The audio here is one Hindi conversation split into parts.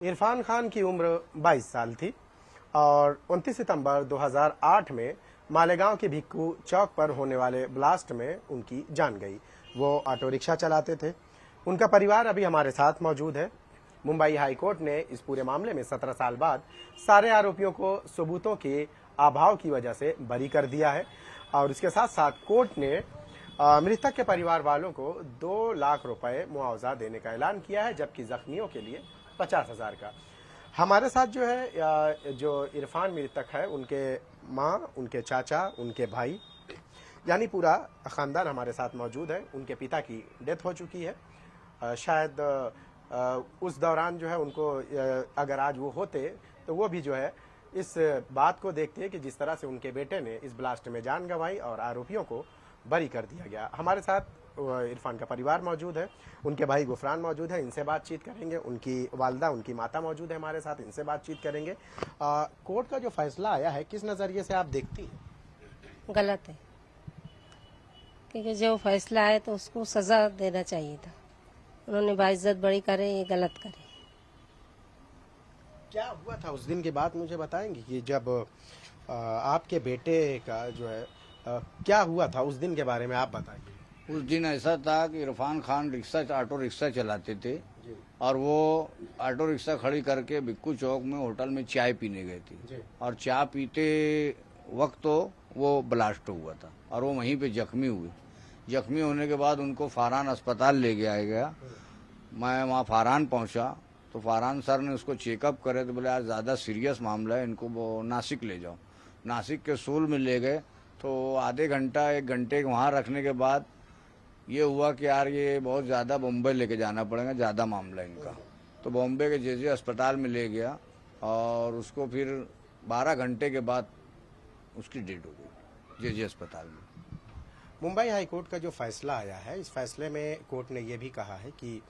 इरफान खान की उम्र 22 साल थी और 29 सितंबर 2008 में मालेगांव के भिक्खू चौक पर होने वाले ब्लास्ट में उनकी जान गई। वो ऑटो रिक्शा चलाते थे। उनका परिवार अभी हमारे साथ मौजूद है। मुंबई हाई कोर्ट ने इस पूरे मामले में 17 साल बाद सारे आरोपियों को सबूतों के अभाव की वजह से बरी कर दिया है और इसके साथ साथ कोर्ट ने मृतक के परिवार वालों को 2 लाख रुपए मुआवजा देने का ऐलान किया है, जबकि जख्मियों के लिए 50,000 का। हमारे साथ जो है जो इरफान मृतक है, उनके माँ, उनके चाचा, उनके भाई यानी पूरा खानदान हमारे साथ मौजूद है। उनके पिता की डेथ हो चुकी है। शायद उस दौरान जो है उनको अगर आज वो होते तो वो भी जो है इस बात को देखते कि जिस तरह से उनके बेटे ने इस ब्लास्ट में जान गंवाई और आरोपियों को बरी कर दिया गया। हमारे साथ इरफान का परिवार मौजूद है, उनके भाई गुफरान मौजूद है, इनसे बातचीत करेंगे। उनकी वालदा, उनकी माता मौजूद है हमारे साथ, इनसे बातचीत करेंगे। कोर्ट का जो फैसला आया है, किस नज़रिए से आप देखती हैं? गलत है, क्योंकि जो फैसला है तो उसको सजा देना चाहिए था। उन्होंने बाइज्जत बड़ी करे, ये गलत करे। क्या हुआ था उस दिन की बात मुझे बताएंगे कि जब आपके बेटे का जो है क्या हुआ था उस दिन के बारे में आप बताइए। उस दिन ऐसा था कि इरफान खान ऑटो रिक्शा चलाते थे और वो ऑटो रिक्शा खड़ी करके भिक्खू चौक में होटल में चाय पीने गए थे और चाय पीते वक्त तो वो ब्लास्ट हुआ था और वो वहीं पे जख्मी हुए। जख्मी होने के बाद उनको फारान अस्पताल ले गया। मैं वहाँ फारान पहुँचा तो फारान सर ने उसको चेकअप करे तो बोले यार ज़्यादा सीरियस मामला है, इनको वो नासिक ले जाओ। नासिक के सूल में ले गए तो आधे घंटा 1 घंटे वहाँ रखने के बाद ये हुआ कि यार ये बहुत ज़्यादा बॉम्बे लेके जाना पड़ेगा, ज़्यादा मामला इनका। तो बॉम्बे के जेजे अस्पताल में ले गया और उसको फिर 12 घंटे के बाद उसकी डेथ हो गई जेजे अस्पताल में। मुंबई हाई कोर्ट का जो फैसला आया है, इस फैसले में कोर्ट ने यह भी कहा है कि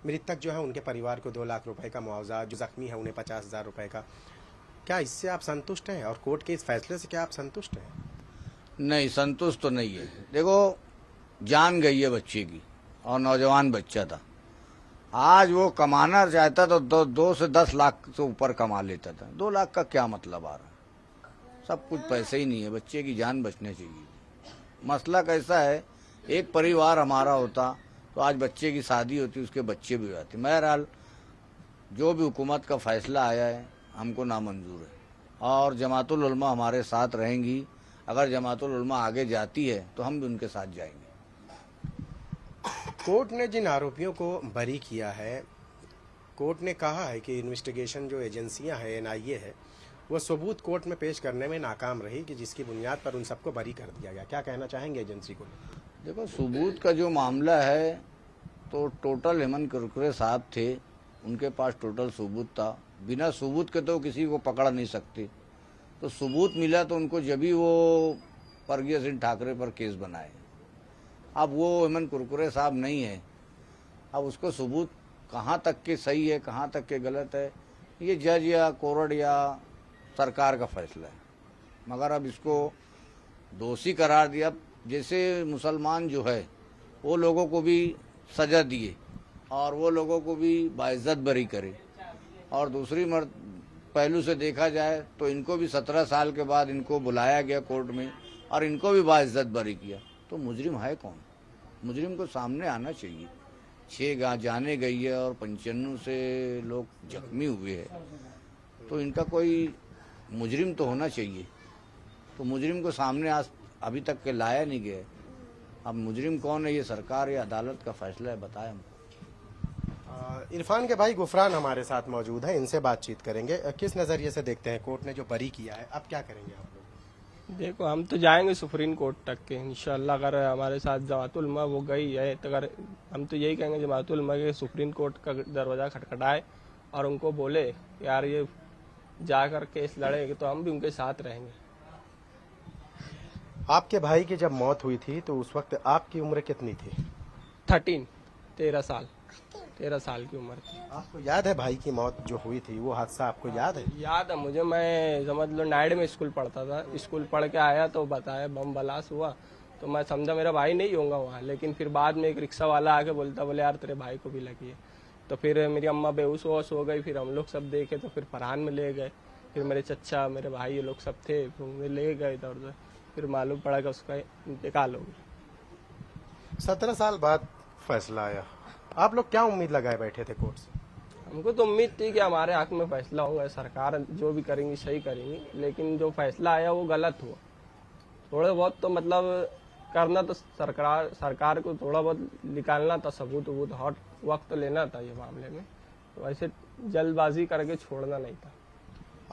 मृतक जो है उनके परिवार को 2 लाख रुपए का मुआवजा, जो जख्मी है उन्हें 50,000 रुपए का। क्या इससे आप संतुष्ट हैं और कोर्ट के इस फैसले से क्या आप संतुष्ट हैं? नहीं, संतुष्ट तो नहीं है। देखो, जान गई है बच्चे की और नौजवान बच्चा था। आज वो कमाना चाहता तो 2 से 10 लाख से ऊपर कमा लेता था। 2 लाख का क्या मतलब आ रहा है? सब कुछ पैसे ही नहीं है, बच्चे की जान बचने चाहिए। मसला कैसा है, एक परिवार हमारा होता तो आज बच्चे की शादी होती, उसके बच्चे भी होते। बहरहाल जो भी हुकूमत का फैसला आया है हमको नामंजूर है और जमातुल उलमा हमारे साथ रहेंगी। अगर जमातुल उलमा आगे जाती है तो हम भी उनके साथ जाएंगे। कोर्ट ने जिन आरोपियों को बरी किया है, कोर्ट ने कहा है कि इन्वेस्टिगेशन जो एजेंसियां हैं, एनआईए है, वो सबूत कोर्ट में पेश करने में नाकाम रही, कि जिसकी बुनियाद पर उन सबको बरी कर दिया गया। क्या कहना चाहेंगे एजेंसी को? देखो, सबूत का जो मामला है तो टोटल हेमंत कुरकुरे साहब थे, उनके पास टोटल सबूत था। बिना सबूत के तो किसी को पकड़ नहीं सकते। तो सबूत मिला तो उनको जब भी वो परगीय सिंह ठाकरे पर केस बनाए। अब वो हेमंत कुरकुरे साहब नहीं है, अब उसको सबूत कहाँ तक के सही है, कहाँ तक के गलत है, ये जज या कोर्ट या सरकार का फैसला है। मगर अब इसको दोषी करार दिया। जैसे मुसलमान जो है वो लोगों को भी सजा दिए और वो लोगों को भी बाइज्जत बरी करे। और दूसरी पहलू से देखा जाए तो इनको भी 17 साल के बाद इनको बुलाया गया कोर्ट में और इनको भी बाइज्जत बरी किया। तो मुजरिम है कौन? मुजरिम को सामने आना चाहिए। 6 जाने गई है और 95 से लोग जख्मी हुए हैं, तो इनका कोई मुजरिम तो होना चाहिए। तो मुजरिम को सामने आज अभी तक के लाया नहीं गया। अब मुजरिम कौन है, ये सरकार या अदालत का फैसला है, बताए हम। इरफान के भाई गुफरान हमारे साथ मौजूद है, इनसे बातचीत करेंगे। किस नज़रिए से देखते हैं कोर्ट ने जो बरी किया है, अब क्या करेंगे आप लोग? देखो, हम तो जाएंगे सुप्रीम कोर्ट तक के इंशाल्लाह। अगर हमारे साथ जमातुल उलमा वो गई है तो अगर हम तो यही कहेंगे जमातुल उलमा के सुप्रीम कोर्ट का दरवाज़ा खटखटाए और उनको बोले यार ये जाकर केस लड़ेंगे, तो हम भी उनके साथ रहेंगे। आपके भाई की जब मौत हुई थी तो उस वक्त आपकी उम्र कितनी थी? 13 साल की उम्र थी। आपको याद है भाई की मौत जो हुई थी, वो हादसा आपको याद है? याद है मुझे। मैं समझ लो नाइड में स्कूल पढ़ता था। स्कूल पढ़ के आया तो बताया बम ब्लास्ट हुआ, तो मैं समझा मेरा भाई नहीं होगा वहाँ। लेकिन फिर बाद में एक रिक्शा वाला आके बोलता, बोले यार तेरे भाई को भी लगी है। तो फिर मेरी अम्मा बेहोश वोश हो गई, फिर हम लोग सब देखे तो फिर फरहान में ले गए, फिर मेरे चचा मेरे भाई ये लोग सब थे, फिर उन्हें ले गए इधर उधर, फिर मालूम पड़ा कि उसका इंतकाल हो गया। 17 साल बाद फैसला आया, आप लोग क्या उम्मीद लगाए बैठे थे कोर्ट से? हमको तो उम्मीद थी कि हमारे हक में फैसला होगा, सरकार जो भी करेंगी सही करेंगी, लेकिन जो फैसला आया वो गलत हुआ। थोड़े बहुत तो मतलब करना तो सरकार को थोड़ा बहुत निकालना था, सबूत वबूत, हॉट वक्त लेना था ये मामले में, तो ऐसे जल्दबाजी करके छोड़ना नहीं था।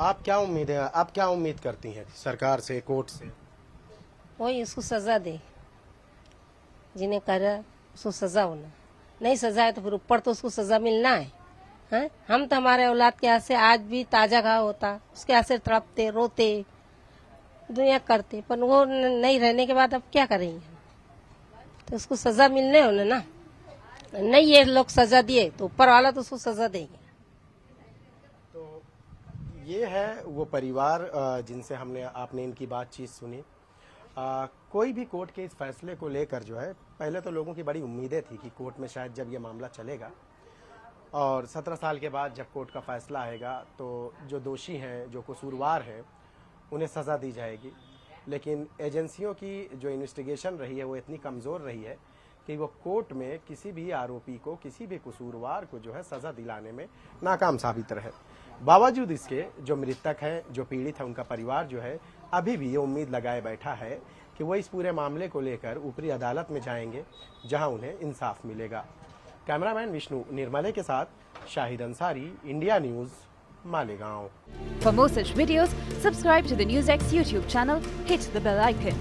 आप क्या उम्मीद करती हैं सरकार से, कोर्ट से? वही उसको सजा दे, जिन्हें करा उसको सजा होना, नहीं सजा है तो फिर ऊपर तो उसको सजा मिलना है। हैं? हम तो हमारे औलाद के हाथ से आज भी ताजा घाव होता, उसके हाथ से तड़पते रोते दुनिया करते, पर वो नहीं रहने के बाद अब क्या करेंगे? तो उसको सजा मिलने होना ना, नहीं ये लोग सजा दिए तो ऊपर वाला तो उसको सजा देंगे। तो ये है वो परिवार जिनसे आपने इनकी बातचीत सुनी। कोई भी कोर्ट के इस फैसले को लेकर जो है, पहले तो लोगों की बड़ी उम्मीदें थी कि कोर्ट में शायद जब ये मामला चलेगा और 17 साल के बाद जब कोर्ट का फैसला आएगा तो जो दोषी हैं, जो कसूरवार हैं, उन्हें सज़ा दी जाएगी। लेकिन एजेंसियों की जो इन्वेस्टिगेशन रही है वो इतनी कमज़ोर रही है कि वो कोर्ट में किसी भी आरोपी को, किसी भी कसूरवार को जो है सज़ा दिलाने में नाकाम साबित रहे। बावजूद इसके जो मृतक हैं, जो पीड़ित है, उनका परिवार जो है अभी भी ये उम्मीद लगाए बैठा है कि वो इस पूरे मामले को लेकर ऊपरी अदालत में जाएंगे जहां उन्हें इंसाफ मिलेगा। कैमरामैन विष्णु निर्मले के साथ Shahid Ansari, India news, Malegaon. For more such videos, subscribe to the NewsX YouTube channel, hit the bell icon.